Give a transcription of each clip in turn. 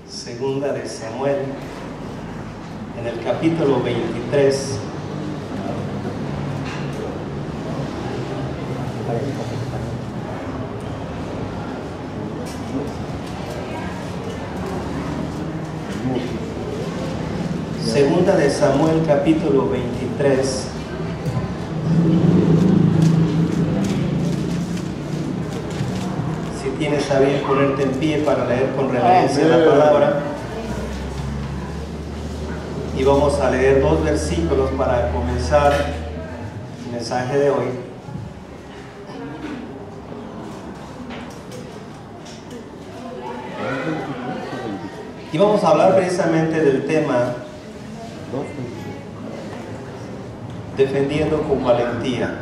Segunda de Samuel, en el capítulo 23. Segunda de Samuel, capítulo 23. Si tienes a bien ponerte en pie para leer con reverencia la palabra. Y vamos a leer 2 versículos para comenzar el mensaje de hoy. Y vamos a hablar precisamente del tema defendiendo con valentía.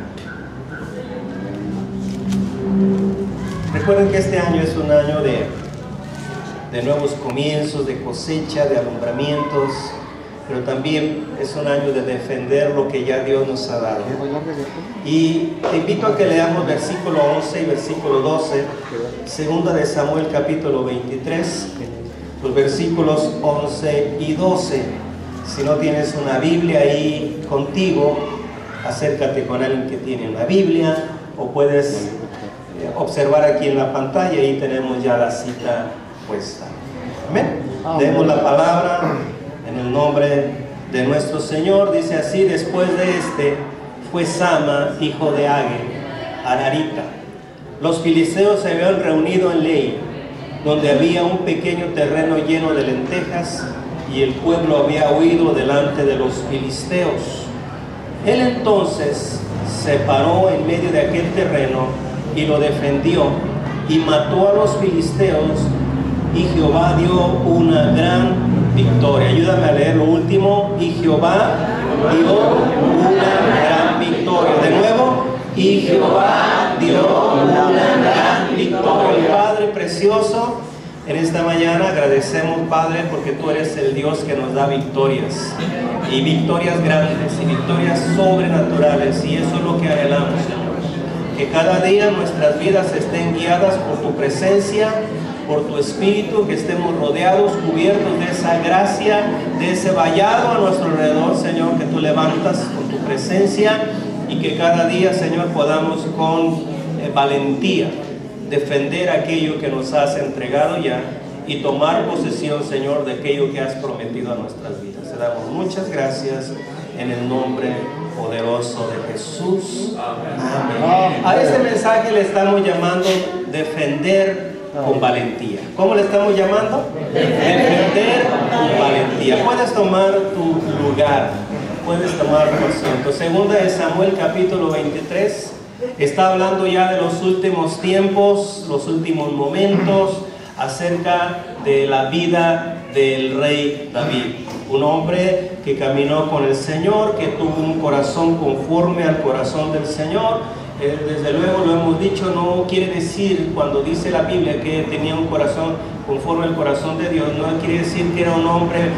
Recuerden que este año es un año de nuevos comienzos, de cosecha, de alumbramientos, pero también es un año de defender lo que ya Dios nos ha dado. Y te invito a que leamos versículo 11 y versículo 12, segunda de Samuel capítulo 23, los versículos 11 y 12. Si no tienes una Biblia ahí contigo, acércate con alguien que tiene una Biblia, o puedes observar aquí en la pantalla, ahí tenemos ya la cita puesta. Amén. Leemos la palabra en el nombre de nuestro Señor. Dice así: después de este fue Sama, hijo de Age, Ararita. Los filisteos se habían reunido en Lei, donde había un pequeño terreno lleno de lentejas, y el pueblo había huido delante de los filisteos. Él entonces se paró en medio de aquel terreno y lo defendió, y mató a los filisteos, y Jehová dio una gran victoria. Ayúdame a leer lo último. Y Jehová dio una gran victoria. De nuevo. Y Jehová dio una gran victoria. Padre precioso, en esta mañana agradecemos, Padre, porque tú eres el Dios que nos da victorias, y victorias grandes y victorias sobrenaturales, y eso es lo que anhelamos, Señor. Que cada día nuestras vidas estén guiadas por tu presencia, por tu Espíritu, que estemos rodeados, cubiertos de esa gracia, de ese vallado a nuestro alrededor, Señor, que tú levantas con tu presencia, y que cada día, Señor, podamos con valentía defender aquello que nos has entregado ya, y tomar posesión, Señor, de aquello que has prometido a nuestras vidas. Te damos muchas gracias en el nombre poderoso de Jesús. Amén. A este mensaje le estamos llamando defender con valentía. ¿Cómo le estamos llamando? Defender con valentía. Puedes tomar tu lugar, puedes tomar tu asiento. Segunda de Samuel capítulo 23. Está hablando ya de los últimos tiempos, los últimos momentos, acerca de la vida del rey David. Un hombre que caminó con el Señor, que tuvo un corazón conforme al corazón del Señor. Desde luego, lo hemos dicho, no quiere decir, cuando dice la Biblia que tenía un corazón conforme al corazón de Dios, no quiere decir que era un hombre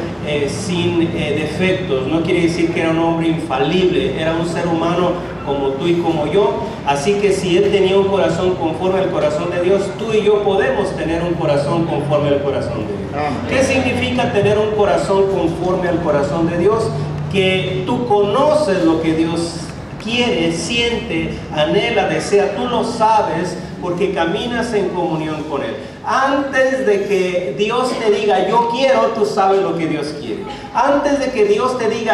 sin defectos, no quiere decir que era un hombre infalible, era un ser humano como tú y como yo. Así que si él tenía un corazón conforme al corazón de Dios, tú y yo podemos tener un corazón conforme al corazón de Dios. ¿Qué significa tener un corazón conforme al corazón de Dios? Que tú conoces lo que Dios quiere, siente, anhela, desea. Tú lo sabes porque caminas en comunión con Él. Antes de que Dios te diga yo quiero, tú sabes lo que Dios quiere. Antes de que Dios te diga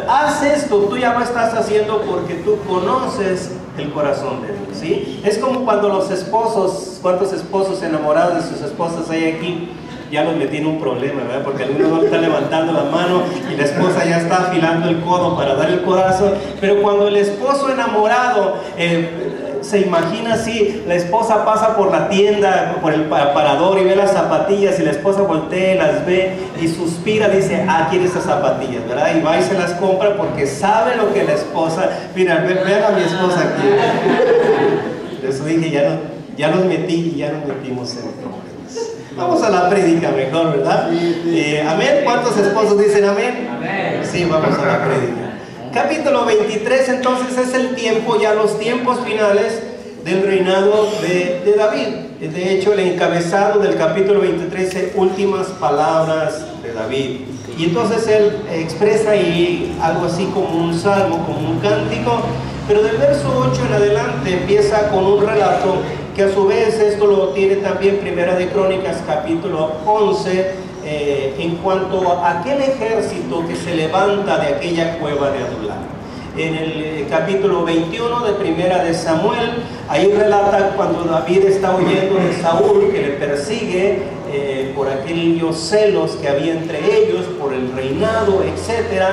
haz esto, tú ya lo estás haciendo porque tú conoces el corazón de Dios, ¿sí? Es como cuando los esposos, ¿cuántos esposos enamorados de sus esposas hay aquí? Ya los metí en un problema, ¿verdad? Porque alguno no está levantando la mano y la esposa ya está afilando el codo para dar el codazo. Pero cuando el esposo enamorado se imagina así, la esposa pasa por la tienda, por el aparador y ve las zapatillas, y la esposa voltea y las ve y suspira, dice, quiere esas zapatillas, ¿verdad? Y va y se las compra porque sabe lo que la esposa... Mira, vean a mi esposa aquí. Eso dije, ya los metí y ya nos metimos en problemas. Vamos a la prédica mejor, ¿verdad? Amén. ¿Cuántos esposos dicen amén? Amén. Sí, vamos a la prédica. Capítulo 23, entonces es el tiempo, ya los tiempos finales del reinado de David. De hecho, el encabezado del capítulo 23 dice últimas palabras de David. Y entonces él expresa ahí algo así como un salmo, como un cántico, pero del verso 8 en adelante empieza con un relato que a su vez esto lo tiene también Primera de Crónicas capítulo 11, en cuanto a aquel ejército que se levanta de aquella cueva de Adulam. En el capítulo 21 de Primera de Samuel, ahí relata cuando David está huyendo de Saúl, que le persigue por aquellos celos que había entre ellos, por el reinado, etc.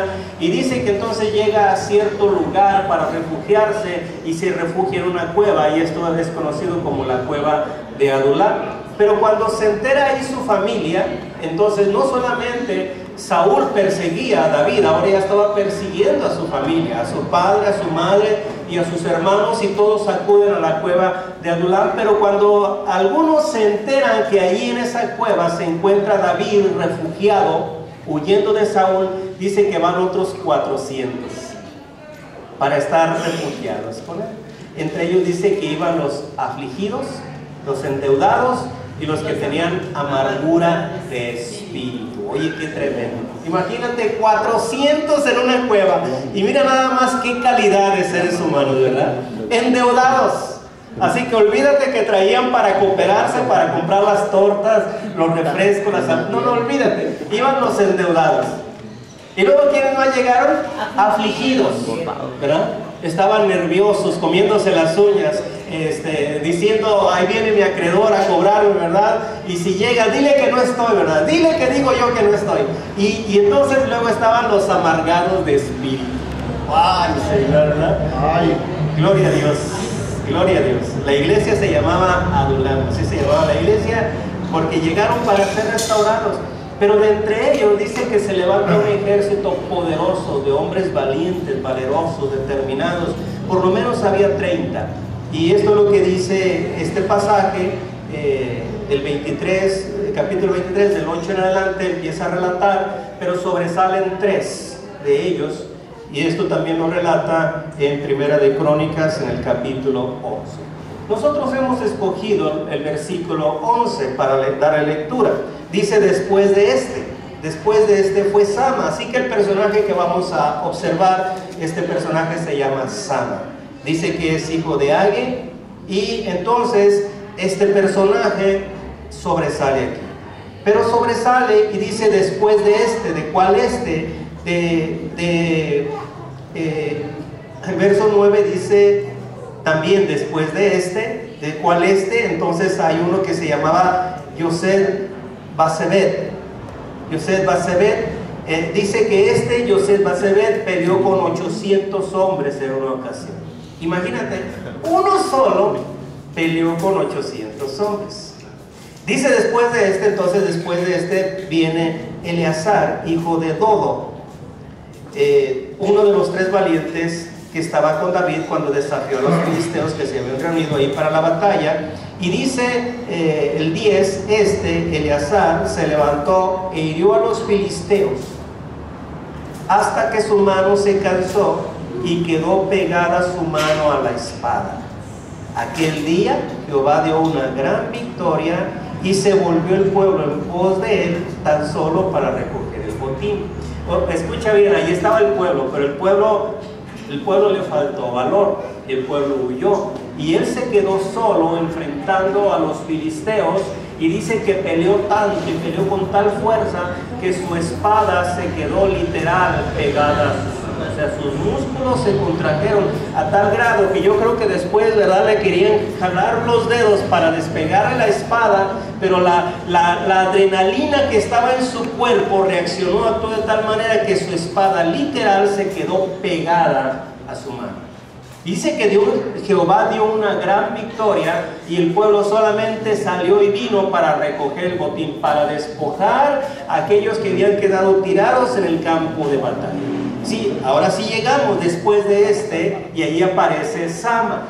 Y dice que entonces llega a cierto lugar para refugiarse y se refugia en una cueva, y esto es conocido como la cueva de Adulam. Pero cuando se entera ahí su familia, entonces no solamente Saúl perseguía a David, ahora ya estaba persiguiendo a su familia, a su padre, a su madre y a sus hermanos, y todos acuden a la cueva de Adulam. Pero cuando algunos se enteran que allí en esa cueva se encuentra David refugiado, huyendo de Saúl, dice que van otros 400 para estar refugiados con él. Entre ellos dice que iban los afligidos, los endeudados y los que tenían amargura de espíritu. Oye, qué tremendo. Imagínate 400 en una cueva. Y mira nada más qué calidad de seres humanos, ¿verdad? Endeudados. Así que olvídate que traían para cooperarse, para comprar las tortas, los refrescos, no, olvídate. Iban los endeudados. Y luego, ¿quiénes más llegaron? Afligidos, ¿verdad? Estaban nerviosos, comiéndose las uñas, diciendo, ahí viene mi acreedor a cobrarme, ¿verdad? Y si llega, dile que no estoy, ¿verdad? Dile que digo yo que no estoy. Y entonces luego estaban los amargados de espíritu. ¡Ay, Señor!, ¿verdad? ¡Ay! Gloria a Dios, gloria a Dios. La iglesia se llamaba Adulam, así se llamaba la iglesia, porque llegaron para ser restaurados. Pero de entre ellos dice que se levanta un ejército poderoso de hombres valientes, valerosos, determinados. Por lo menos había 30. Y esto es lo que dice este pasaje, del 23, capítulo 23, del 8 en adelante, empieza a relatar, pero sobresalen 3 de ellos. Y esto también lo relata en Primera de Crónicas, en el capítulo 11. Nosotros hemos escogido el versículo 11 para darle lectura. Dice, después de este fue Sama. Así que el personaje que vamos a observar, este personaje se llama Sama. Dice que es hijo de Age, y entonces este personaje sobresale aquí. Pero sobresale y dice después de ¿de cuál este? El verso 9 dice también después ¿de cuál este? Entonces hay uno que se llamaba Yosed-Basebet. Dice que Yosed-Basebet peleó con 800 hombres en una ocasión. Imagínate, uno solo peleó con 800 hombres. Dice después de este viene Eleazar, hijo de Dodo, uno de los 3 valientes que estaba con David cuando desafió a los filisteos que se habían reunido ahí para la batalla. Y dice el 10, Eleazar se levantó e hirió a los filisteos hasta que su mano se cansó y quedó pegada su mano a la espada. Aquel día Jehová dio una gran victoria y se volvió el pueblo en pos de él tan solo para recoger el botín. Escucha bien, ahí estaba el pueblo, pero el pueblo le faltó valor y el pueblo huyó. Y él se quedó solo enfrentando a los filisteos, y dice que peleó tanto y peleó con tal fuerza que su espada se quedó literal pegada a sus manos. O sea, sus músculos se contrajeron a tal grado que yo creo que después, ¿verdad?, le querían jalar los dedos para despegarle la espada, pero la adrenalina que estaba en su cuerpo reaccionó, actuó de tal manera que su espada literal se quedó pegada a su mano. Dice que Jehová dio una gran victoria y el pueblo solamente salió y vino para recoger el botín, para despojar a aquellos que habían quedado tirados en el campo de batalla. Sí, ahora sí llegamos después de y ahí aparece Sama.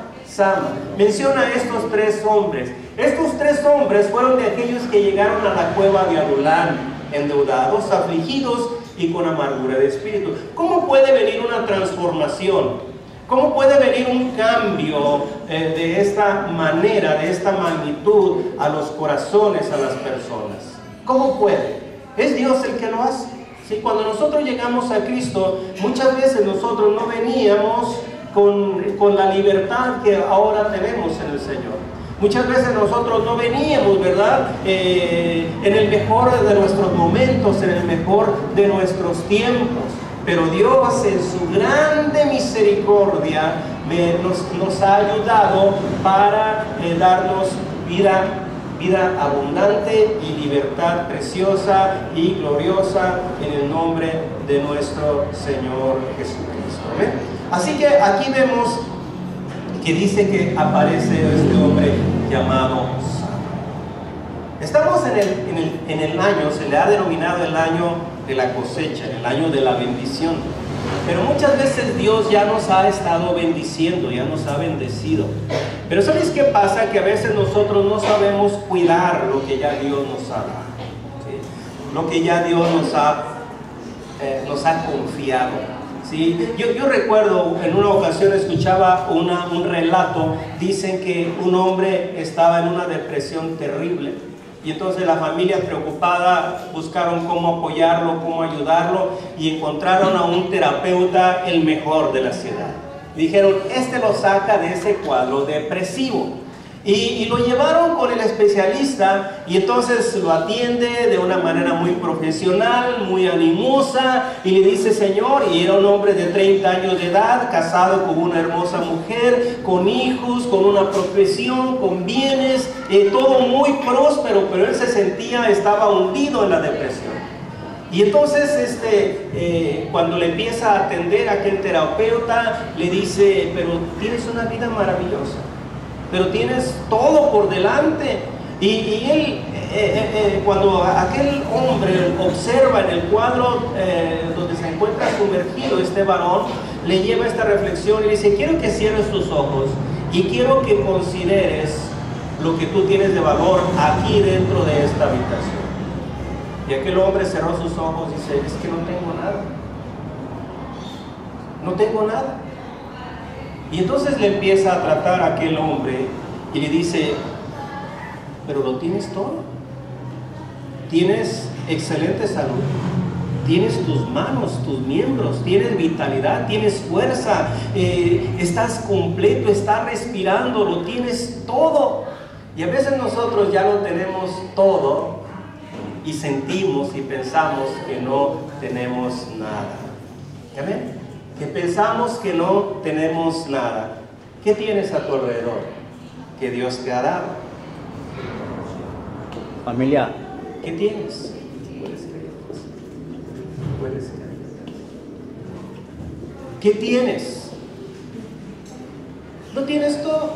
Menciona a estos 3 hombres. Estos 3 hombres fueron de aquellos que llegaron a la cueva de Adulam, endeudados, afligidos y con amargura de espíritu. ¿Cómo puede venir una transformación ¿Cómo puede venir un cambio de esta manera, de esta magnitud a los corazones, a las personas? ¿Cómo puede? Es Dios el que lo hace. ¿Sí? Cuando nosotros llegamos a Cristo, muchas veces nosotros no veníamos con la libertad que ahora tenemos en el Señor. Muchas veces nosotros no veníamos, ¿verdad? En el mejor de nuestros momentos, en el mejor de nuestros tiempos. Pero Dios en su grande misericordia nos ha ayudado para darnos vida abundante y libertad preciosa y gloriosa en el nombre de nuestro Señor Jesucristo. ¿Ven? Así que aquí vemos que dice que aparece este hombre llamado Sara. Estamos en el año, se le ha denominado el año de la cosecha, el año de la bendición. Pero muchas veces Dios ya nos ha estado bendiciendo, ya nos ha bendecido. Pero ¿sabes qué pasa? Que a veces nosotros no sabemos cuidar lo que ya Dios nos ha dado, ¿sí? Lo que ya Dios nos ha confiado, ¿sí? Yo recuerdo en una ocasión escuchaba un relato. Dicen que un hombre estaba en una depresión terrible. Y entonces la familia preocupada buscaron cómo apoyarlo, cómo ayudarlo, y encontraron a un terapeuta, el mejor de la ciudad. Dijeron, este lo saca de ese cuadro depresivo. Y lo llevaron con el especialista, y entonces lo atiende de una manera muy profesional, muy animosa, y le dice, señor, y era un hombre de 30 años de edad, casado con una hermosa mujer, con hijos, con una profesión, con bienes, todo muy próspero, pero él se sentía, estaba hundido en la depresión. Y entonces cuando le empieza a atender a aquel terapeuta, le dice, pero tienes una vida maravillosa, pero tienes todo por delante. Y él, cuando aquel hombre observa en el cuadro donde se encuentra sumergido este varón, le lleva esta reflexión y dice, quiero que cierres tus ojos y quiero que consideres lo que tú tienes de valor aquí dentro de esta habitación. Y aquel hombre cerró sus ojos y dice, es que no tengo nada. No tengo nada. Y entonces le empieza a tratar a aquel hombre y le dice, pero lo tienes todo. Tienes excelente salud, tienes tus manos, tus miembros, tienes vitalidad, tienes fuerza, estás completo, estás respirando, lo tienes todo. Y a veces nosotros ya lo tenemos todo y sentimos y pensamos que no tenemos nada. ¿Amén? Que pensamos que no tenemos nada. ¿Qué tienes a tu alrededor? Que Dios te ha dado. Familia. ¿Qué tienes? Puedes ser. ¿Qué tienes? No tienes todo,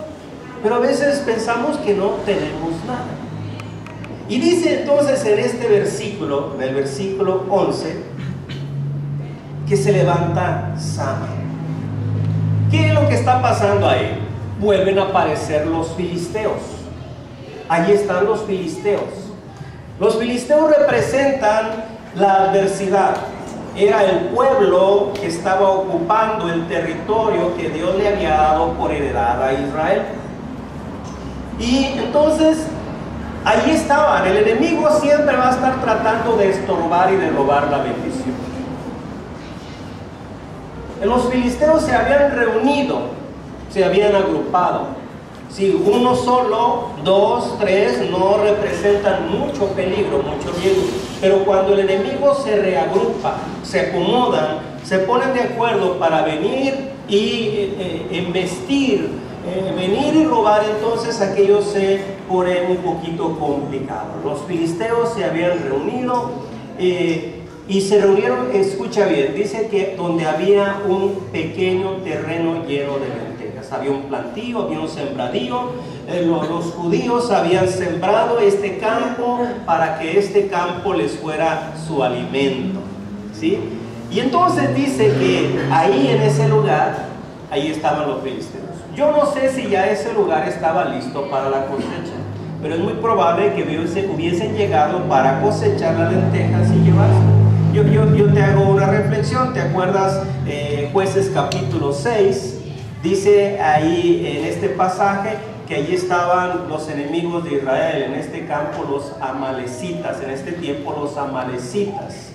pero a veces pensamos que no tenemos nada. Y dice entonces en este versículo, en el versículo 11, que se levanta Sama. ¿Qué es lo que está pasando ahí? Vuelven a aparecer los filisteos. Allí están los filisteos. Los filisteos representan la adversidad. Era el pueblo que estaba ocupando el territorio que Dios le había dado por heredad a Israel. Y entonces allí estaban. El enemigo siempre va a estar tratando de estorbar y de robar la bendición. Los filisteos se habían reunido, se habían agrupado. Si uno solo, dos, tres no representan mucho peligro, mucho riesgo. Pero cuando el enemigo se reagrupa, se acomodan, se ponen de acuerdo para venir y embestir, venir y robar, entonces aquello se pone un poquito complicado. Los filisteos se habían reunido y se reunieron, escucha bien, dice que donde había un pequeño terreno lleno de lentejas. Había un plantío, había un sembradío. Los judíos habían sembrado este campo para que este campo les fuera su alimento, ¿sí? Y entonces dice que ahí en ese lugar, ahí estaban los filisteos. Yo no sé si ya ese lugar estaba listo para la cosecha, pero es muy probable que hubiesen llegado para cosechar las lentejas y llevarse. Yo te hago una reflexión. ¿Te acuerdas Jueces capítulo 6? Dice ahí en este pasaje que allí estaban los enemigos de Israel, en este campo los amalecitas, en este tiempo los amalecitas.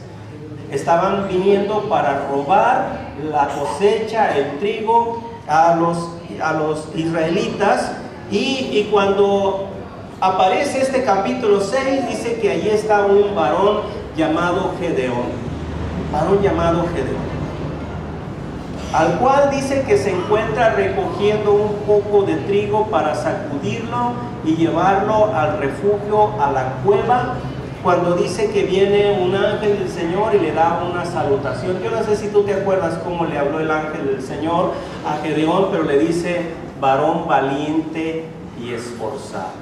Estaban viniendo para robar la cosecha, el trigo a los israelitas, y cuando aparece este capítulo 6, dice que allí está un varón llamado Gedeón, al cual dice que se encuentra recogiendo un poco de trigo para sacudirlo y llevarlo al refugio, a la cueva, cuando dice que viene un ángel del Señor y le da una salutación. Yo no sé si tú te acuerdas cómo le habló el ángel del Señor a Gedeón, pero le dice: varón valiente y esforzado.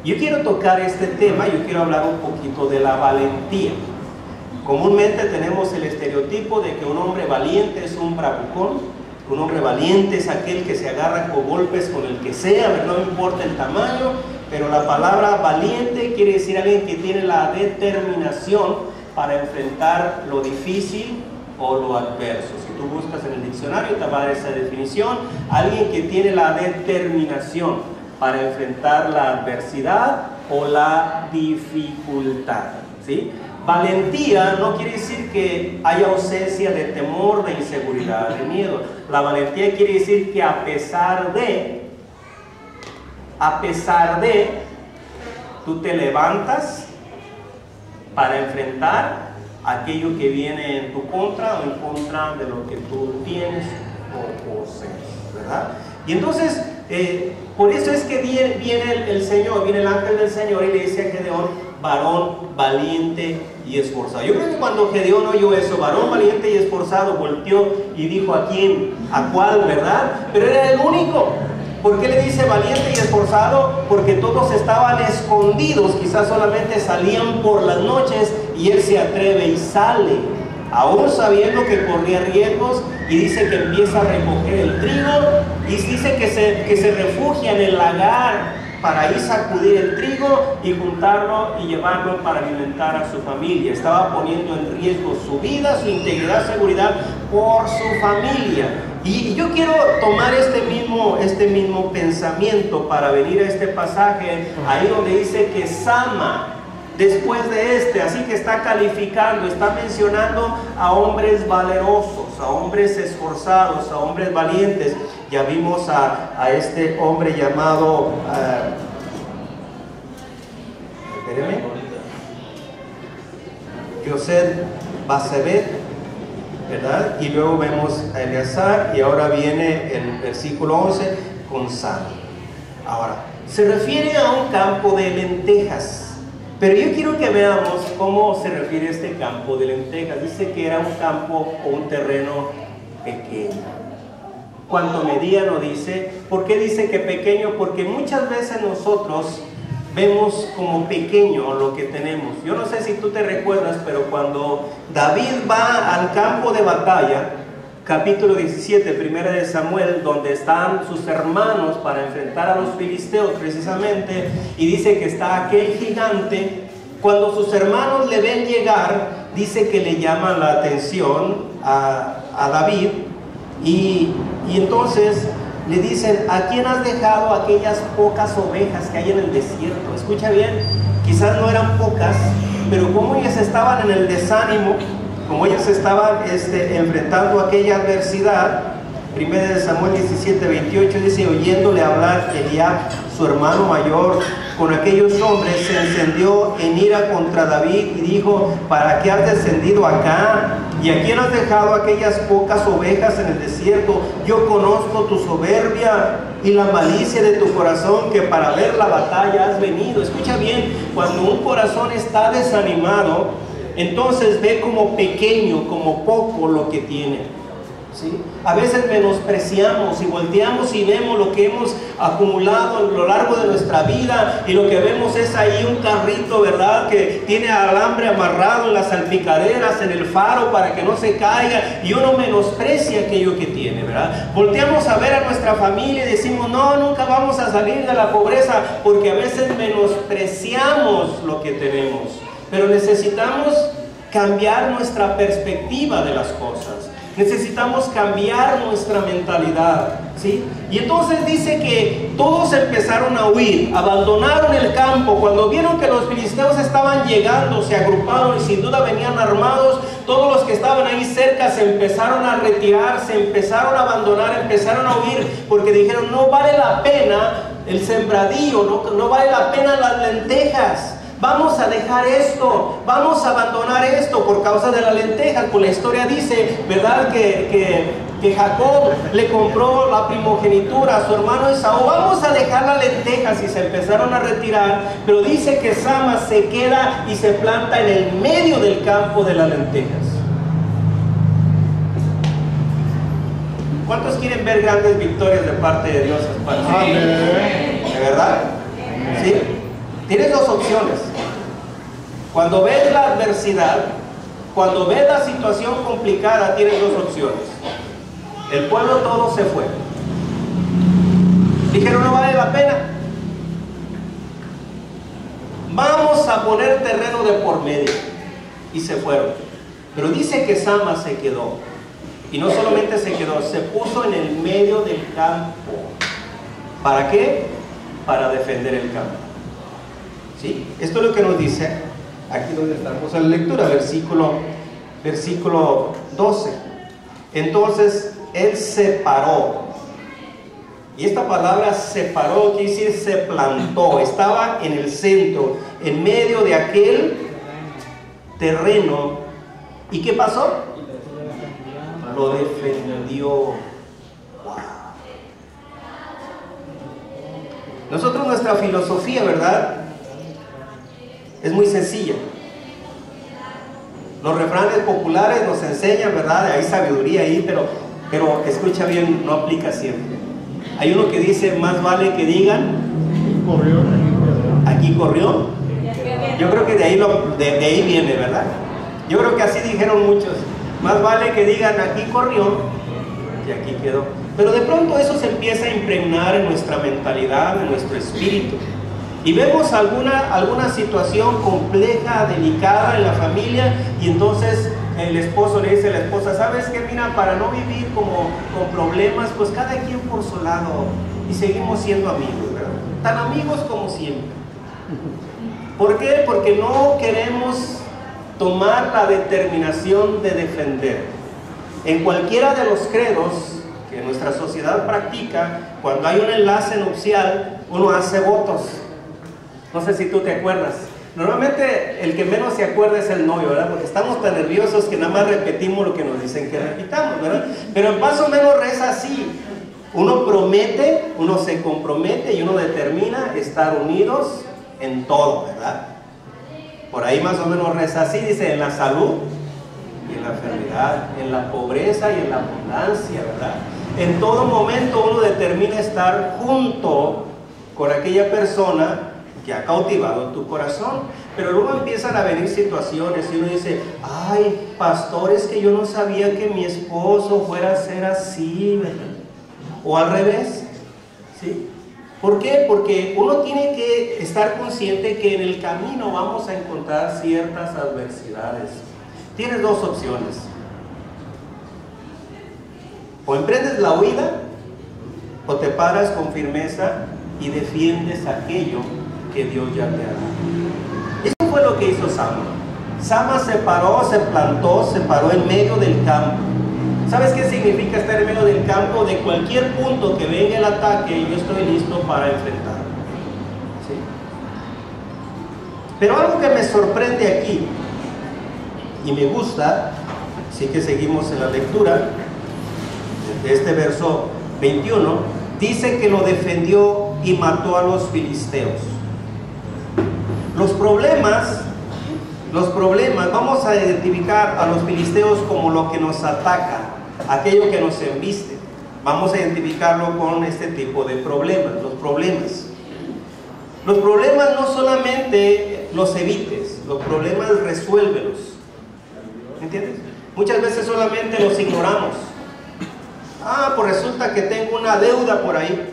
Yo quiero tocar este tema, yo quiero hablar un poquito de la valentía. Comúnmente tenemos el estereotipo de que un hombre valiente es un bravucón, un hombre valiente es aquel que se agarra con golpes con el que sea, no importa el tamaño, pero la palabra valiente quiere decir alguien que tiene la determinación para enfrentar lo difícil o lo adverso. Si tú buscas en el diccionario te va a dar esa definición: alguien que tiene la determinación para enfrentar la adversidad o la dificultad, ¿sí? Valentía no quiere decir que haya ausencia de temor, de inseguridad, de miedo. La valentía quiere decir que a pesar de, tú te levantas para enfrentar aquello que viene en tu contra o en contra de lo que tú tienes o posees, ¿verdad? Y entonces, por eso es que viene el Señor, viene el ángel del Señor y le dice a Gedeón: varón valiente y esforzado. Yo creo que cuando Gedeón oyó eso, varón valiente y esforzado, volteó y dijo: ¿a quién? ¿A cuál? ¿Verdad? Pero era el único. ¿Por qué le dice valiente y esforzado? Porque todos estaban escondidos, quizás solamente salían por las noches, y él se atreve y sale, aún sabiendo que corría riesgos, y dice que empieza a recoger el trigo, y dice que se refugia en el lagar para ir sacudir el trigo y juntarlo y llevarlo para alimentar a su familia. Estaba poniendo en riesgo su vida, su integridad, seguridad por su familia. Y yo quiero tomar este mismo pensamiento para venir a este pasaje, ahí donde dice que Sama, después de así que está calificando, está mencionando a hombres valerosos, a hombres esforzados, a hombres valientes. Ya vimos a este hombre llamado Yosed Basebet, ¿verdad? Y luego vemos a Eleazar, y ahora viene el versículo 11 con Sama. Ahora, se refiere a un campo de lentejas, pero yo quiero que veamos cómo se refiere a este campo de lentejas. Dice que era un campo o un terreno pequeño. ¿Cuánto medía? No dice. ¿Por qué dice que pequeño? Porque muchas veces nosotros vemos como pequeño lo que tenemos. Yo no sé si tú te recuerdas, pero cuando David va al campo de batalla, capítulo 17, primera de Samuel, donde están sus hermanos para enfrentar a los filisteos precisamente, y dice que está aquel gigante. Cuando sus hermanos le ven llegar, dice que le llaman la atención a David, y entonces le dicen: ¿a quién has dejado aquellas pocas ovejas que hay en el desierto? Escucha bien, quizás no eran pocas, pero como ellas estaban en el desánimo, como ellos estaban enfrentando aquella adversidad, 1 Samuel 17, 28 dice: oyéndole hablar Eliab, su hermano mayor, con aquellos hombres, se encendió en ira contra David y dijo: ¿para qué has descendido acá? ¿Y a quién has dejado aquellas pocas ovejas en el desierto? Yo conozco tu soberbia y la malicia de tu corazón, que para ver la batalla has venido. Escucha bien, cuando un corazón está desanimado, entonces ve como pequeño, como poco lo que tiene. ¿Sí? A veces menospreciamos y volteamos y vemos lo que hemos acumulado a lo largo de nuestra vida, y lo que vemos es ahí un carrito, ¿verdad?, que tiene alambre amarrado en las salpicaderas, en el faro, para que no se caiga, y uno menosprecia aquello que tiene, ¿verdad? Volteamos a ver a nuestra familia y decimos: no, nunca vamos a salir de la pobreza, porque a veces menospreciamos lo que tenemos. Pero necesitamos cambiar nuestra perspectiva de las cosas. Necesitamos cambiar nuestra mentalidad. ¿Sí? Y entonces dice que todos empezaron a huir, abandonaron el campo. Cuando vieron que los filisteos estaban llegando, se agruparon y sin duda venían armados. Todos los que estaban ahí cerca se empezaron a retirar, se empezaron a abandonar, empezaron a huir, porque dijeron: no vale la pena el sembradío, no vale la pena las lentejas. Vamos a dejar esto, vamos a abandonar esto por causa de las lentejas. Pues la historia dice, ¿verdad?, que Jacob le compró la primogenitura a su hermano Esaú. Vamos a dejar las lentejas, y se empezaron a retirar. Pero dice que Sama se queda y se planta en el medio del campo de las lentejas. ¿Cuántos quieren ver grandes victorias de parte de Dios? ¿De verdad? ¿Sí? Tienes dos opciones. Cuando ves la adversidad, cuando ves la situación complicada, tienes dos opciones. El pueblo todo se fue. Dijeron: no vale la pena. Vamos a poner terreno de por medio. Y se fueron. Pero dice que Sama se quedó. Y no solamente se quedó, se puso en el medio del campo. ¿Para qué? Para defender el campo. ¿Sí? Esto es lo que nos dice aquí donde estamos en la lectura, versículo 12. Entonces él se paró. Y esta palabra separó quiere decir se plantó. Estaba en el centro, en medio de aquel terreno. ¿Y qué pasó? Lo defendió. Wow. Nosotros, nuestra filosofía, ¿verdad?, es muy sencilla. Los refranes populares nos enseñan, ¿verdad?, hay sabiduría ahí, pero escucha bien, no aplica siempre. Hay uno que dice: más vale que digan aquí corrió. Yo creo que de ahí viene, ¿verdad? Yo creo que así dijeron muchos: más vale que digan aquí corrió que aquí quedó. Pero de pronto eso se empieza a impregnar en nuestra mentalidad, en nuestro espíritu. Y vemos alguna situación compleja, delicada en la familia, y entonces el esposo le dice a la esposa: ¿sabes qué? Mira, para no vivir como con problemas, pues cada quien por su lado, y seguimos siendo amigos, ¿verdad? Tan amigos como siempre. ¿Por qué? Porque no queremos tomar la determinación de defender. En cualquiera de los credos que nuestra sociedad practica, cuando hay un enlace nupcial, uno hace votos. No sé si tú te acuerdas. Normalmente el que menos se acuerda es el novio, ¿verdad? Porque estamos tan nerviosos que nada más repetimos lo que nos dicen que repitamos, ¿verdad? Pero más o menos reza así. Uno promete, uno se compromete y uno determina estar unidos en todo, ¿verdad? Por ahí más o menos reza así, dice: en la salud y en la enfermedad, en la pobreza y en la abundancia, ¿verdad? En todo momento uno determina estar junto con aquella persona que ha cautivado tu corazón. Pero luego empiezan a venir situaciones y uno dice: ay, pastor, es que yo no sabía que mi esposo fuera a ser así, ¿verdad? O al revés, ¿sí? ¿Por qué? Porque uno tiene que estar consciente que en el camino vamos a encontrar ciertas adversidades. Tienes dos opciones: o emprendes la huida, o te paras con firmeza y defiendes aquello que Dios ya te ha dado. Eso fue lo que hizo Sama. Sama se paró, se plantó, se paró en medio del campo. ¿Sabes qué significa estar en medio del campo? De cualquier punto que venga el ataque, yo estoy listo para enfrentarlo. ¿Sí? Pero algo que me sorprende aquí, y me gusta, así que seguimos en la lectura, de este verso 21, dice que lo defendió y mató a los filisteos. Los problemas, vamos a identificar a los filisteos como lo que nos ataca, aquello que nos embiste. Vamos a identificarlo con este tipo de problemas, los problemas. Los problemas no solamente los evites, los problemas resuélvelos. ¿Entiendes? Muchas veces solamente los ignoramos. Ah, pues resulta que tengo una deuda por ahí.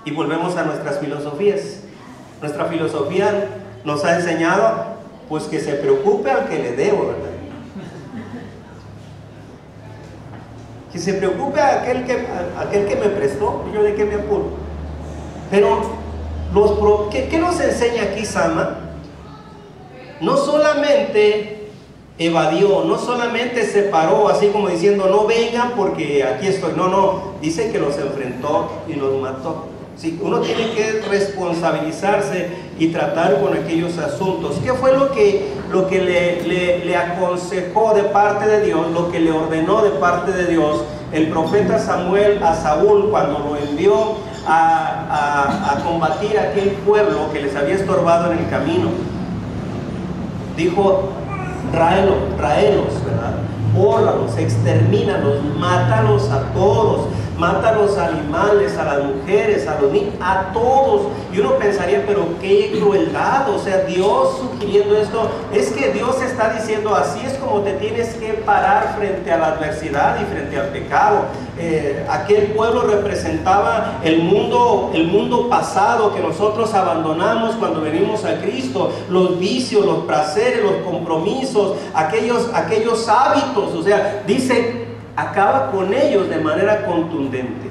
Y volvemos a nuestras filosofías. Nuestra filosofía nos ha enseñado, pues, que se preocupe al que le debo, ¿verdad? Que se preocupe aquel que me prestó, yo de qué me apuro. Pero, ¿qué nos enseña aquí Sama? No solamente evadió, no solamente se paró así como diciendo, no vengan porque aquí estoy. No, dice que los enfrentó y los mató. Sí, uno tiene que responsabilizarse y tratar con aquellos asuntos. ¿Qué fue lo que le aconsejó de parte de Dios, lo que le ordenó de parte de Dios el profeta Samuel a Saúl cuando lo envió a combatir a aquel pueblo que les había estorbado en el camino? Dijo, tráelos, ¿verdad? Bórralos, extermínalos, mátalos a todos. Mata a los animales, a las mujeres, a los niños, a todos. Y uno pensaría, pero qué crueldad. O sea, Dios sugiriendo esto. Es que Dios está diciendo, así es como te tienes que parar frente a la adversidad y frente al pecado. Aquel pueblo representaba el mundo pasado que nosotros abandonamos cuando venimos a Cristo. Los vicios, los placeres, los compromisos, aquellos hábitos. O sea, dice, acaba con ellos de manera contundente.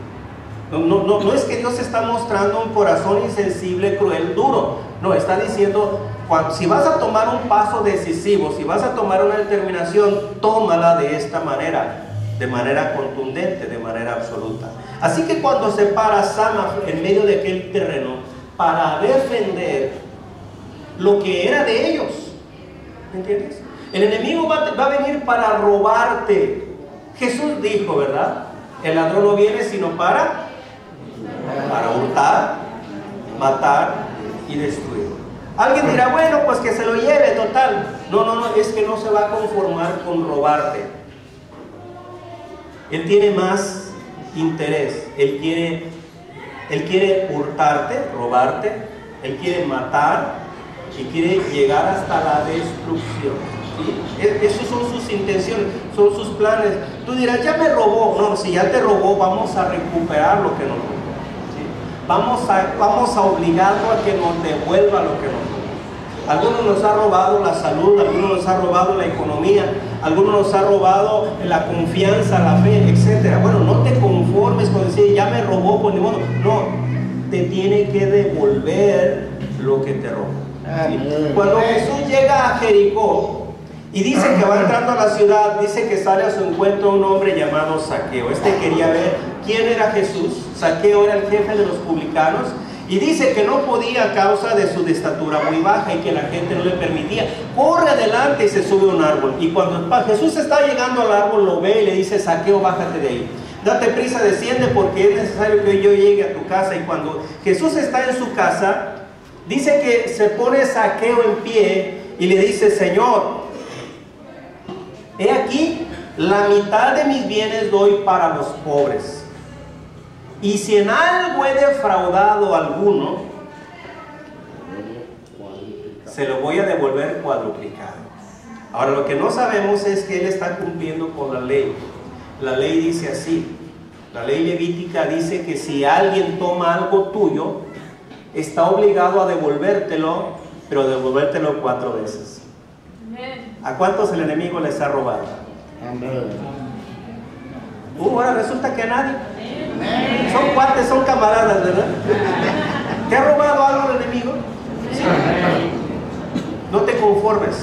No es que Dios está mostrando un corazón insensible, cruel, duro. No, está diciendo, si vas a tomar un paso decisivo, si vas a tomar una determinación, tómala de esta manera, de manera contundente, de manera absoluta. Así que cuando se para Sama en medio de aquel terreno para defender lo que era de ellos, ¿me entiendes? El enemigo va a venir para robarte. Jesús dijo, ¿verdad? El ladrón no viene sino para hurtar, matar y destruir. Alguien dirá, bueno, pues que se lo lleve, total. No, es que no se va a conformar con robarte. Él tiene más interés. Él quiere hurtarte, robarte. Él quiere matar y quiere llegar hasta la destrucción. ¿Sí? Esas son sus intenciones, son sus planes. Tú dirás, ya me robó. No, si ya te robó, vamos a recuperar lo que nos robó. ¿Sí? Vamos a obligarlo a que nos devuelva lo que nos robó. Algunos nos ha robado la salud, algunos nos ha robado la economía, algunos nos ha robado la confianza, la fe, etc. Bueno, no te conformes con decir, ya me robó, pues ni modo. No, te tiene que devolver lo que te robó. ¿Sí? Cuando Jesús llega a Jericó, y dice que va entrando a la ciudad, dice que sale a su encuentro un hombre llamado Zaqueo. Este quería ver quién era Jesús. Zaqueo era el jefe de los publicanos. Y dice que no podía a causa de su estatura muy baja y que la gente no le permitía. Corre adelante y se sube a un árbol. Y cuando Jesús está llegando al árbol, lo ve y le dice, Zaqueo, bájate de ahí. Date prisa, desciende porque es necesario que yo llegue a tu casa. Y cuando Jesús está en su casa, dice que se pone Zaqueo en pie y le dice, Señor, he aquí, la mitad de mis bienes doy para los pobres. Y si en algo he defraudado a alguno, se lo voy a devolver cuadruplicado. Ahora, lo que no sabemos es que él está cumpliendo con la ley. La ley dice así. La ley levítica dice que si alguien toma algo tuyo, está obligado a devolvértelo, pero devolvértelo 4 veces. ¿A cuántos el enemigo les ha robado? Ahora resulta que a nadie. Son cuates, son camaradas, ¿verdad? ¿Te ha robado algo el enemigo? Sí. No te conformes.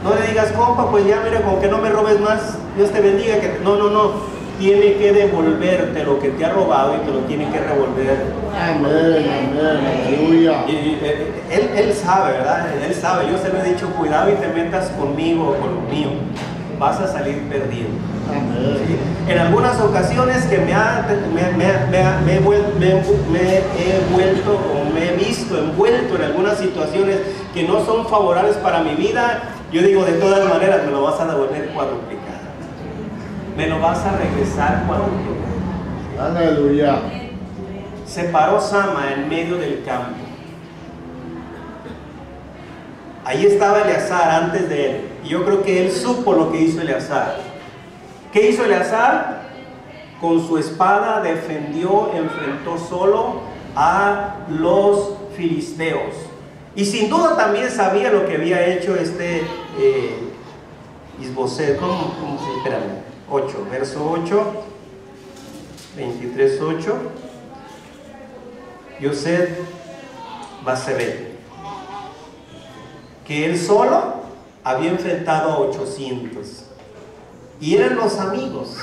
No le digas, compa, pues ya mira, con que no me robes más, Dios te bendiga. No. Tiene que devolverte lo que te ha robado y te lo tiene que revolver. Amén, aleluya. Él sabe, ¿verdad? Él sabe. Yo se lo he dicho, cuidado y te metas conmigo o con lo mío. Vas a salir perdido. ¿Sí? En algunas ocasiones que me he visto envuelto en algunas situaciones que no son favorables para mi vida, yo digo, de todas maneras me lo vas a devolver cuadruplicado. Me lo vas a regresar cuadruplicado. Aleluya. Se paró Sama en medio del campo. Ahí estaba Eleazar antes de él. Y yo creo que él supo lo que hizo Eleazar. ¿Qué hizo Eleazar? Con su espada defendió, enfrentó solo a los filisteos. Y sin duda también sabía lo que había hecho Isboset. ¿Cómo se espérame? 8, verso 8, 23:8. Yosef Basebet, que él solo había enfrentado a 800, y eran los amigos,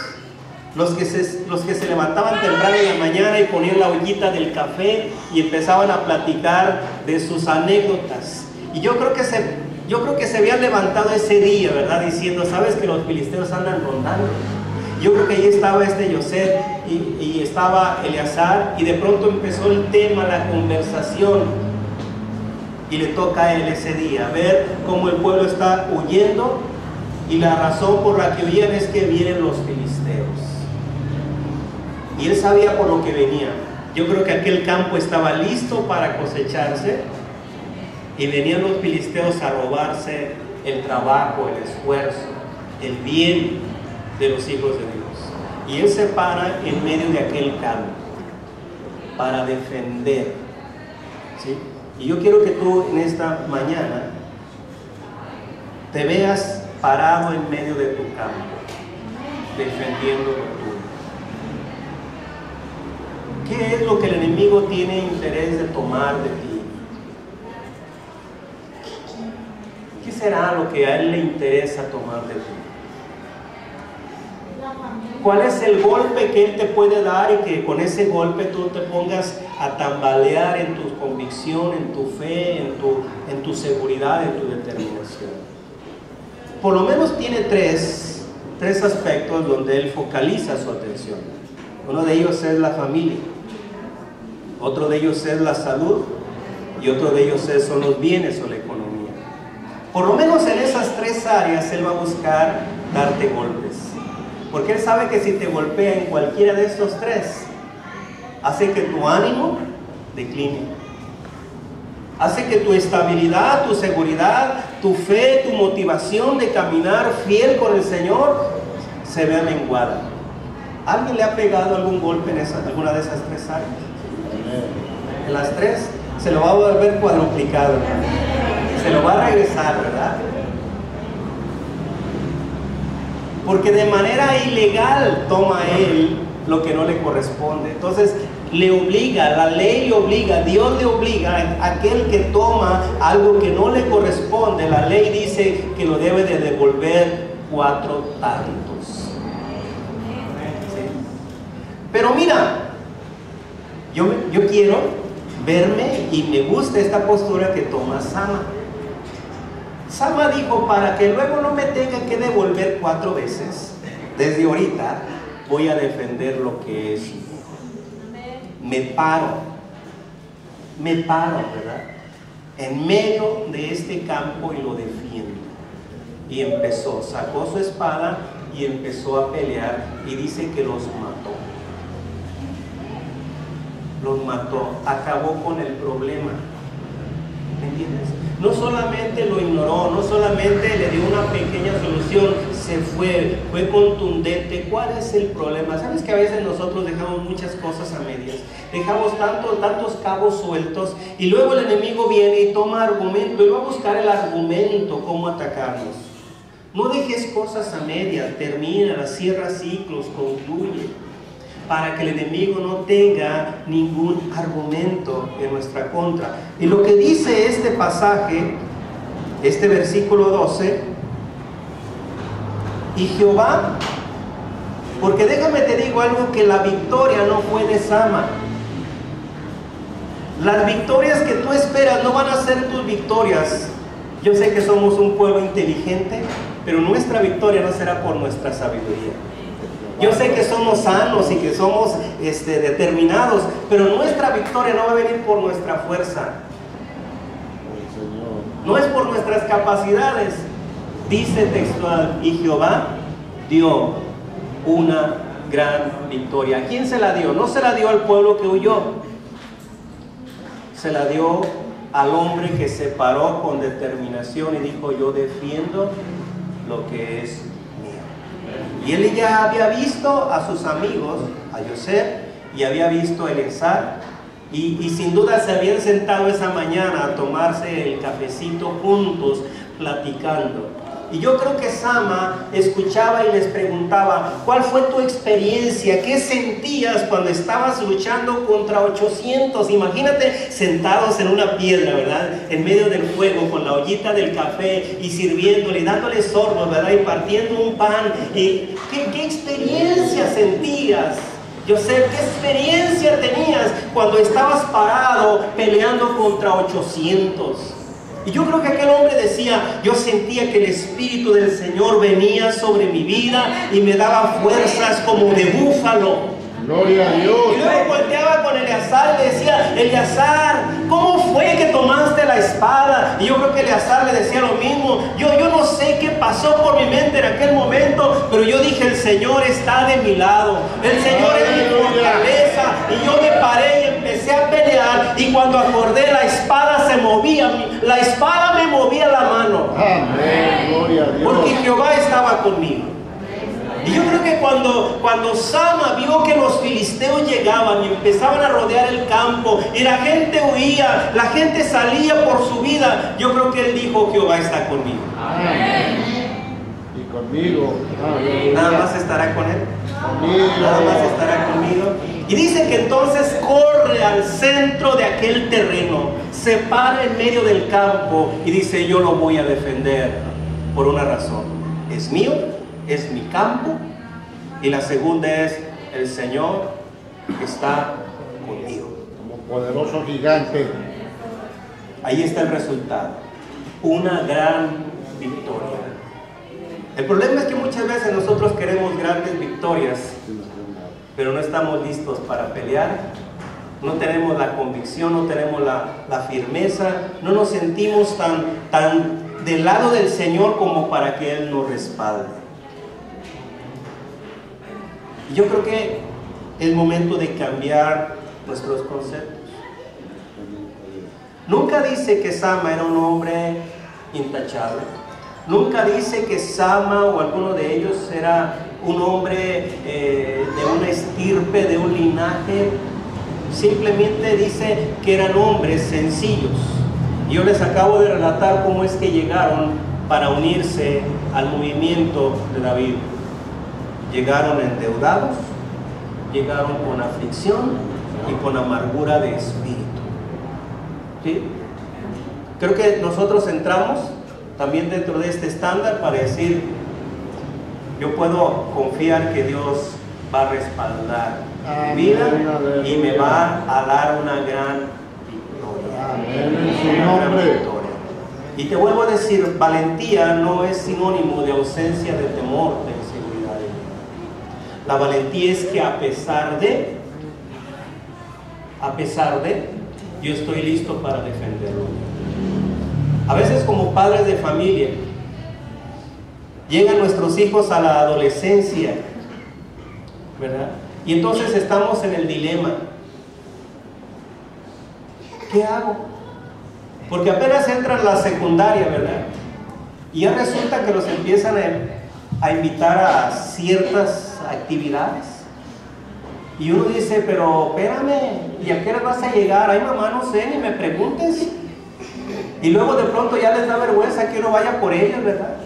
los que se levantaban temprano en la mañana y ponían la ollita del café y empezaban a platicar de sus anécdotas. Y yo creo que se habían levantado ese día, ¿verdad? Diciendo, ¿sabes que los filisteos andan rondando? Yo creo que ahí estaba Yosef y estaba Eleazar, y de pronto empezó el tema, la conversación, y le toca a él ese día ver cómo el pueblo está huyendo, y la razón por la que huían es que vienen los filisteos. Y él sabía por lo que venía. Yo creo que aquel campo estaba listo para cosecharse, y venían los filisteos a robarse el trabajo, el esfuerzo, el bien de los hijos de Dios. Y él se para en medio de aquel campo para defender, ¿sí? Y yo quiero que tú en esta mañana te veas parado en medio de tu campo, defendiendo lo tuyo. ¿Qué es lo que el enemigo tiene interés de tomar de ti? ¿Qué será lo que a él le interesa tomar de ti? ¿Cuál es el golpe que él te puede dar y que con ese golpe tú te pongas a tambalear en tu convicción, en tu fe, en tu seguridad, en tu determinación? Por lo menos tiene tres aspectos donde él focaliza su atención. Uno de ellos es la familia, otro de ellos es la salud, y otro de ellos son los bienes o la economía. Por lo menos en esas tres áreas él va a buscar darte golpes, porque él sabe que si te golpea en cualquiera de estos tres, hace que tu ánimo decline, hace que tu estabilidad, tu seguridad, tu fe, tu motivación de caminar fiel con el Señor se vea menguada. ¿Alguien le ha pegado algún golpe en alguna de esas tres áreas? En las tres se lo va a volver cuadruplicado, se lo va a regresar, ¿verdad? Porque de manera ilegal toma él lo que no le corresponde. Entonces le obliga, la ley le obliga, Dios le obliga a aquel que toma algo que no le corresponde. La ley dice que lo debe de devolver 4 tantos. ¿Sí? Pero mira, yo quiero verme, y me gusta esta postura que toma Sama. Sama dijo, para que luego no me tenga que devolver 4 veces, desde ahorita voy a defender lo que es. Me paro, ¿verdad? En medio de este campo y lo defiendo. Y sacó su espada y empezó a pelear, y dice que los mató, acabó con el problema. ¿Me entiendes? No solamente lo ignoró, no solamente le dio una pequeña solución, fue contundente. ¿Cuál es el problema? ¿Sabes que a veces nosotros dejamos muchas cosas a medias? Dejamos tantos cabos sueltos, y luego el enemigo viene y toma argumento, y va a buscar el argumento cómo atacarnos. No dejes cosas a medias, termina, cierra ciclos, concluye, para que el enemigo no tenga ningún argumento en nuestra contra. Y lo que dice este pasaje, este versículo 12, y Jehová, porque déjame te digo algo, que la victoria no fue de Sama. Las victorias que tú esperas no van a ser tus victorias. Yo sé que somos un pueblo inteligente, pero nuestra victoria no será por nuestra sabiduría. Yo sé que somos sanos y que somos determinados, pero nuestra victoria no va a venir por nuestra fuerza. No es por nuestras capacidades. Dice textual, y Jehová dio una gran victoria. ¿A quién se la dio? No se la dio al pueblo que huyó. Se la dio al hombre que se paró con determinación y dijo, yo defiendo lo que es. Y él ya había visto a sus amigos, a Yosef, y había visto a Eleazar, y sin duda se habían sentado esa mañana a tomarse el cafecito juntos, platicando. Y yo creo que Sama escuchaba y les preguntaba, ¿cuál fue tu experiencia? ¿Qué sentías cuando estabas luchando contra 800? Imagínate sentados en una piedra, ¿verdad? En medio del fuego, con la ollita del café y sirviéndole, y dándole sorbos, ¿verdad? Y partiendo un pan. ¿Y qué experiencia sentías? Yo sé qué experiencia tenías cuando estabas parado peleando contra 800. Y yo creo que aquel hombre decía, yo sentía que el Espíritu del Señor venía sobre mi vida y me daba fuerzas como de búfalo. Gloria a Dios. Y luego volteaba con Eleazar y le decía, Eleazar, ¿cómo fue que tomaste la espada? Y yo creo que Eleazar le decía lo mismo. Yo no sé qué pasó por mi mente en aquel momento, pero yo dije, el Señor está de mi lado. El Señor es mi fortaleza. Y yo me paré y empecé a pelear. Y cuando acordé, la espada se movía. La espada me movía la mano. Amén. Gloria a Dios. Porque Jehová estaba conmigo. Y yo creo que cuando Sama vio que los filisteos llegaban y empezaban a rodear el campo y la gente huía, la gente salía por su vida, yo creo que él dijo, Jehová está conmigo. Amén. Y conmigo. Amén. Nada más estará con él. Conmigo. Nada más estará conmigo. Y dice que entonces corre al centro de aquel terreno, se para en medio del campo y dice, yo lo voy a defender por una razón. Es mío, es mi campo. Y la segunda es, el Señor está conmigo. Como poderoso gigante. Ahí está el resultado. Una gran victoria. El problema es que muchas veces nosotros queremos grandes victorias, pero no estamos listos para pelear. No tenemos la convicción, no tenemos la firmeza, no nos sentimos tan del lado del Señor como para que Él nos respalde. Yo creo que es momento de cambiar nuestros conceptos. Nunca dice que Sama era un hombre intachable. Nunca dice que Sama o alguno de ellos era un hombre de una estirpe, de un linaje. Simplemente dice que eran hombres sencillos. Yo les acabo de relatar cómo es que llegaron para unirse al movimiento de David. Llegaron endeudados, llegaron con aflicción y con amargura de espíritu. ¿Sí? Creo que nosotros entramos también dentro de este estándar para decir, yo puedo confiar que Dios va a respaldar mi vida y me va a dar una gran victoria. Amén. En su Una gran nombre. victoria. Y te vuelvo a decir, valentía no es sinónimo de ausencia de temor, de inseguridad. La valentía es que a pesar de, yo estoy listo para defenderlo. A veces como padres de familia, llegan nuestros hijos a la adolescencia, ¿verdad? Y entonces estamos en el dilema. ¿Qué hago? Porque apenas entran a la secundaria, ¿verdad? Y ya resulta que los empiezan a invitar a ciertas actividades. Y uno dice, pero espérame, ¿y a qué hora vas a llegar? Ay, mamá, no sé, ni me preguntes. Y luego de pronto ya les da vergüenza que uno vaya por ellos, ¿verdad?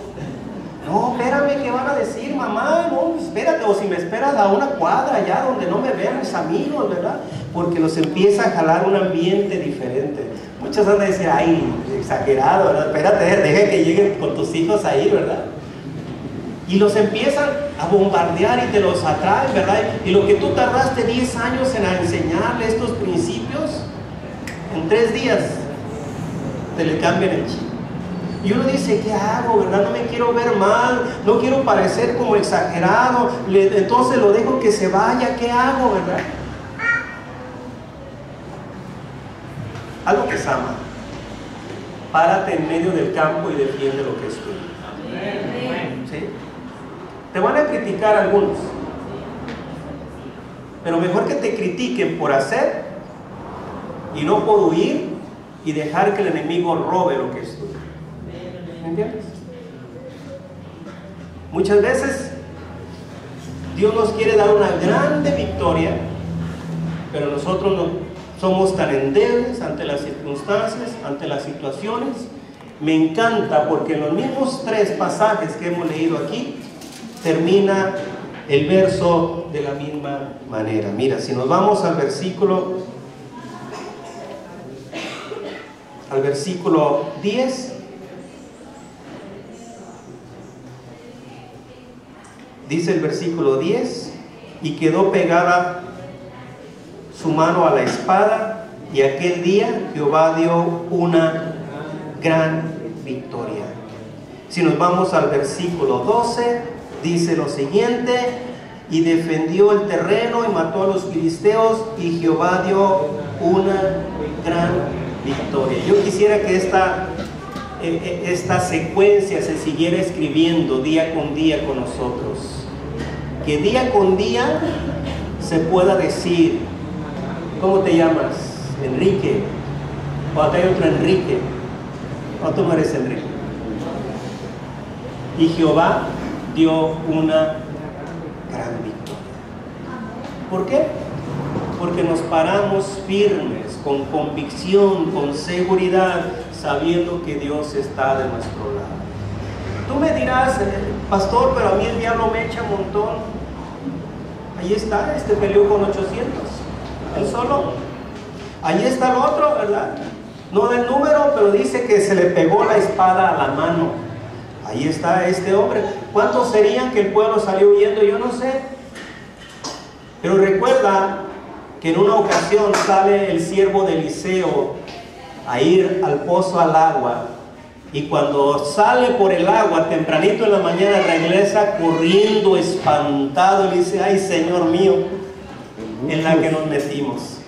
No, espérame, ¿qué van a decir, mamá? No, espérate, o si me esperas a una cuadra allá donde no me vean mis amigos, ¿verdad? Porque los empieza a jalar un ambiente diferente. Muchos van a decir, ay, exagerado, ¿verdad? Espérate, deja que lleguen con tus hijos ahí, ¿verdad? Y los empiezan a bombardear y te los atraen, ¿verdad? Y lo que tú tardaste 10 años en enseñarle estos principios, en 3 días te le cambian el chip. Y uno dice, ¿qué hago, verdad? No me quiero ver mal, no quiero parecer como exagerado, entonces lo dejo que se vaya, ¿qué hago, verdad? Algo que Sama, párate en medio del campo y defiende lo que es tuyo. ¿Sí? Te van a criticar algunos, pero mejor que te critiquen por hacer y no por huir y dejar que el enemigo robe lo que es tuyo. ¿Me entiendes? Muchas veces Dios nos quiere dar una grande victoria, pero nosotros no somos tan endebles ante las circunstancias, ante las situaciones, Me encanta porque en los mismos 3 pasajes que hemos leído aquí, termina el verso de la misma manera. Mira, si nos vamos al versículo 10, dice el versículo 10, y quedó pegada su mano a la espada, y aquel día Jehová dio una gran victoria. Si nos vamos al versículo 12, dice lo siguiente: y defendió el terreno y mató a los filisteos, y Jehová dio una gran victoria. Yo quisiera que esta secuencia se siguiera escribiendo día con día con nosotros, que día con día se pueda decir: ¿cómo te llamas? Enrique. O acá hay otro Enrique. O tú no eres Enrique. Y Jehová dio una gran victoria. ¿Por qué? Porque nos paramos firmes, con convicción, con seguridad, sabiendo que Dios está de nuestro lado. Tú me dirás: pastor, pero a mí el diablo me echa un montón. Ahí está, peleó con 800, él solo. Ahí está el otro, ¿verdad? No del número, pero dice que se le pegó la espada a la mano. Ahí está este hombre. ¿Cuántos serían que el pueblo salió huyendo? Yo no sé. Pero recuerda que en una ocasión sale el siervo de Eliseo a ir al pozo al agua, y cuando sale por el agua tempranito en la mañana regresa corriendo espantado y dice: ay, Señor mío, en la que nos metimos.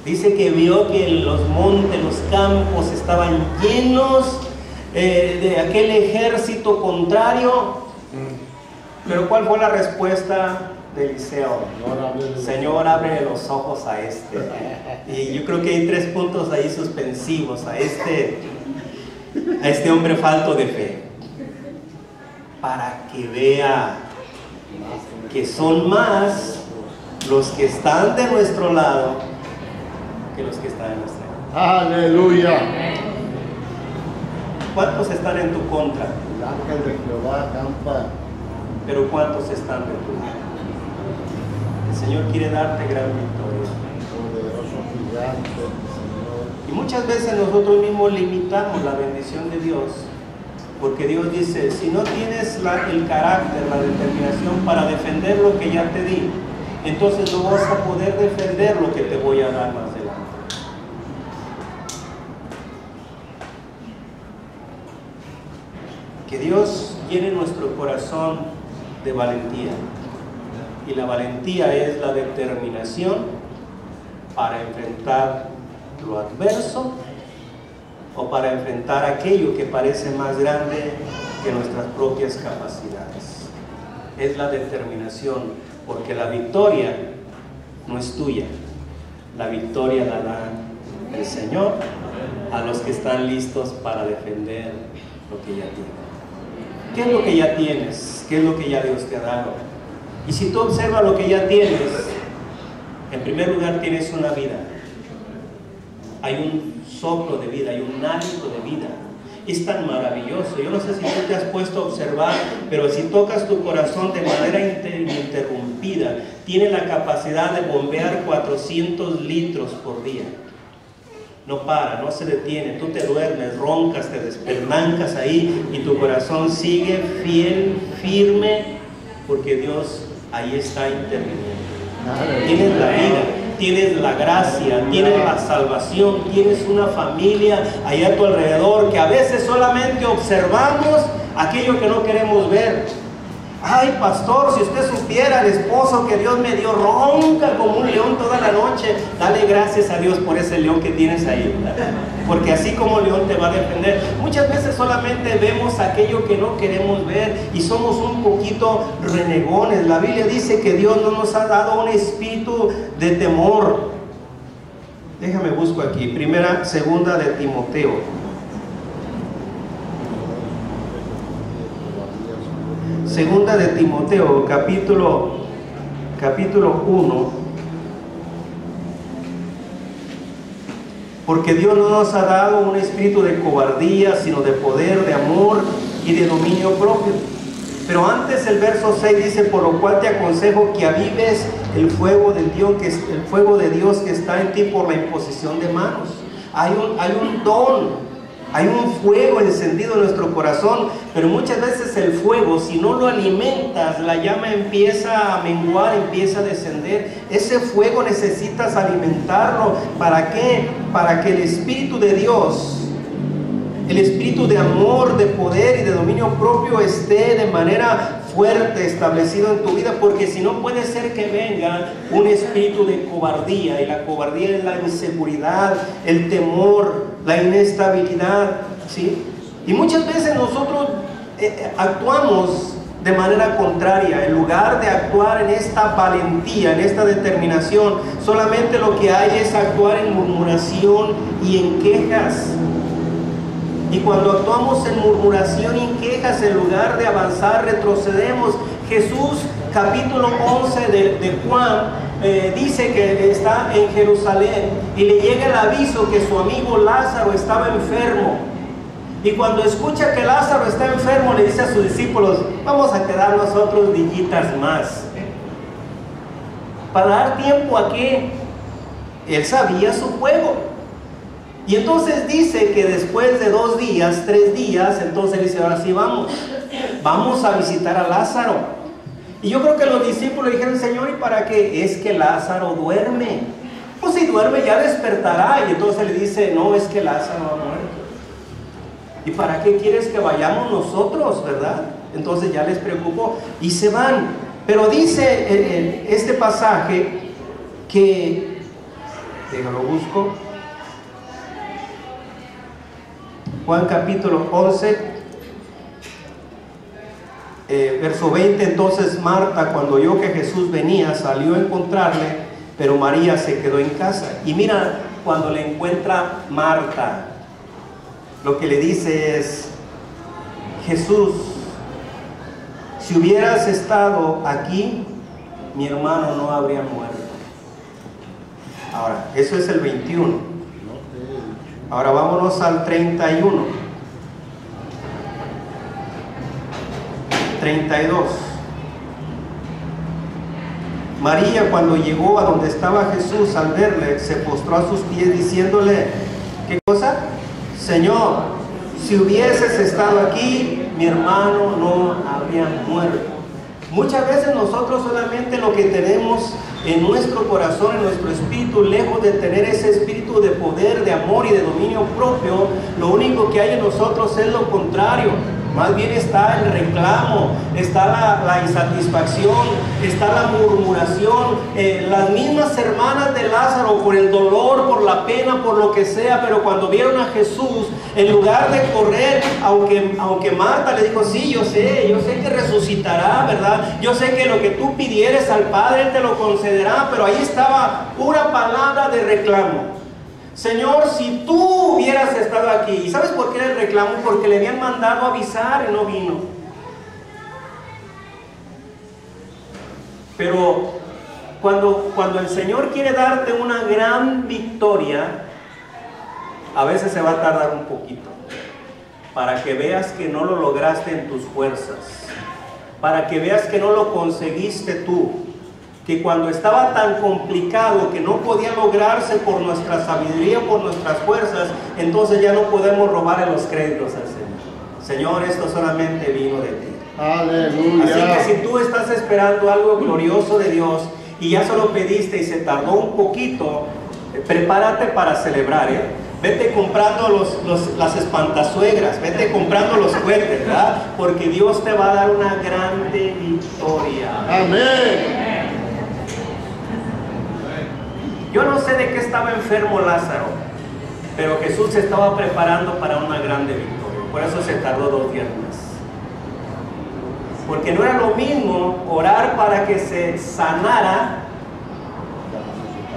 Dice que vio que los montes, los campos estaban llenos de aquel ejército contrario. Pero ¿cuál fue la respuesta de Eliseo? Señor, abre los ojos a este. Y yo creo que hay 3 puntos ahí suspensivos a este hombre falto de fe, para que vea que son más los que están de nuestro lado que los que están en nuestro lado. Aleluya. ¿Cuántos están en tu contra? El ángel de Jehová acampa. Pero ¿cuántos están de tu lado? El Señor quiere darte gran victoria. Poderoso gigante, Señor. Y muchas veces nosotros mismos limitamos la bendición de Dios, porque Dios dice: si no tienes el carácter, la determinación para defender lo que ya te di, entonces no vas a poder defender lo que te voy a dar más adelante. Que Dios llene nuestro corazón de valentía. Y la valentía es la determinación para enfrentar lo adverso, o para enfrentar aquello que parece más grande que nuestras propias capacidades. Es la determinación, porque la victoria no es tuya. La victoria la da el Señor a los que están listos para defender lo que ya tienen. ¿Qué es lo que ya tienes? ¿Qué es lo que ya Dios te ha dado? Y si tú observas lo que ya tienes, en primer lugar tienes una vida. Hay un soplo de vida, hay un hálito de vida. Es tan maravilloso. Yo no sé si tú te has puesto a observar, pero si tocas tu corazón de manera ininterrumpida, tiene la capacidad de bombear 400 litros por día. No para, no se detiene. Tú te duermes, roncas, te despernancas ahí, y tu corazón sigue fiel, firme, porque Dios ahí está interviniendo. Tienes la vida, tienes la gracia, tienes la salvación, tienes una familia allá a tu alrededor, que a veces solamente observamos aquello que no queremos ver. Ay, pastor, si usted supiera el esposo que Dios me dio, ronca como un león toda la noche. Dale gracias a Dios por ese león que tienes ahí, ¿verdad? Porque así como león te va a defender. Muchas veces solamente vemos aquello que no queremos ver y somos un poquito renegones. La Biblia dice que Dios no nos ha dado un espíritu de temor. Déjame busco aquí, segunda de Timoteo. Segunda de Timoteo, capítulo 1. Porque Dios no nos ha dado un espíritu de cobardía, sino de poder, de amor y de dominio propio. Pero antes el verso 6 dice: por lo cual te aconsejo que avives el fuego de Dios que está en ti por la imposición de manos. Hay un don, hay un fuego encendido en nuestro corazón, pero muchas veces el fuego, si no lo alimentas, la llama empieza a menguar, empieza a descender. Ese fuego necesitas alimentarlo. ¿Para qué? Para que el Espíritu de Dios, el espíritu de amor, de poder y de dominio propio esté de manera fuerte establecido en tu vida, porque si no, puede ser que venga un espíritu de cobardía, y la cobardía es la inseguridad, el temor, la inestabilidad, ¿sí? Y muchas veces nosotros actuamos de manera contraria. En lugar de actuar en esta valentía, en esta determinación, solamente lo que hay es actuar en murmuración y en quejas. Y cuando actuamos en murmuración y en quejas, en lugar de avanzar, retrocedemos. Jesús, capítulo 11 de Juan, dice que está en Jerusalén y le llega el aviso que su amigo Lázaro estaba enfermo. Y cuando escucha que Lázaro está enfermo, le dice a sus discípulos: vamos a quedar nosotros días más. Para dar tiempo a que él sabía su juego. Y entonces dice que después de 2 días, 3 días, entonces dice: ahora sí vamos a visitar a Lázaro. Y yo creo que los discípulos dijeron: Señor, ¿y para qué? Es que Lázaro duerme. Pues si duerme ya despertará. Y entonces le dice: no, es que Lázaro ha muerto. ¿Y para qué quieres que vayamos nosotros, verdad? Entonces ya les preocupó y se van. Pero dice este pasaje que, déjalo busco, Juan capítulo 11, verso 20. Entonces Marta, cuando oyó que Jesús venía, salió a encontrarle, pero María se quedó en casa. Y mira, cuando le encuentra Marta, lo que le dice es: Jesús, si hubieras estado aquí, mi hermano no habría muerto. Ahora, eso es el 21. Ahora vámonos al 31. 32. María, cuando llegó a donde estaba Jesús, al verle, se postró a sus pies diciéndole: ¿qué cosa? Señor, si hubieses estado aquí, mi hermano no habría muerto. Muchas veces nosotros solamente lo que tenemos en nuestro corazón, en nuestro espíritu, lejos de tener ese espíritu de poder, de amor y de dominio propio, lo único que hay en nosotros es lo contrario. Más bien está el reclamo, está la insatisfacción, está la murmuración. Las mismas hermanas de Lázaro, por el dolor, por la pena, por lo que sea, pero cuando vieron a Jesús, en lugar de correr, aunque Marta le dijo: sí, yo sé que resucitará, ¿verdad? Yo sé que lo que tú pidieres al Padre, Él te lo concederá. Pero ahí estaba una palabra de reclamo: Señor, si tú hubieras estado aquí. ¿Y sabes por qué era el reclamo? Porque le habían mandado avisar y no vino. Pero cuando el Señor quiere darte una gran victoria, a veces se va a tardar un poquito, para que veas que no lo lograste en tus fuerzas, para que veas que no lo conseguiste tú, que cuando estaba tan complicado que no podía lograrse por nuestra sabiduría, por nuestras fuerzas, entonces ya no podemos robarle los créditos al Señor. Señor, esto solamente vino de ti. Aleluya. Así que si tú estás esperando algo glorioso de Dios y ya se lo pediste y se tardó un poquito, prepárate para celebrar, Vete comprando las espantasuegras, vete comprando los cohetes, ¿verdad? Porque Dios te va a dar una grande victoria. Amén. Yo no sé de qué estaba enfermo Lázaro, pero Jesús se estaba preparando para una grande victoria. Por eso se tardó 2 días más. Porque no era lo mismo orar para que se sanara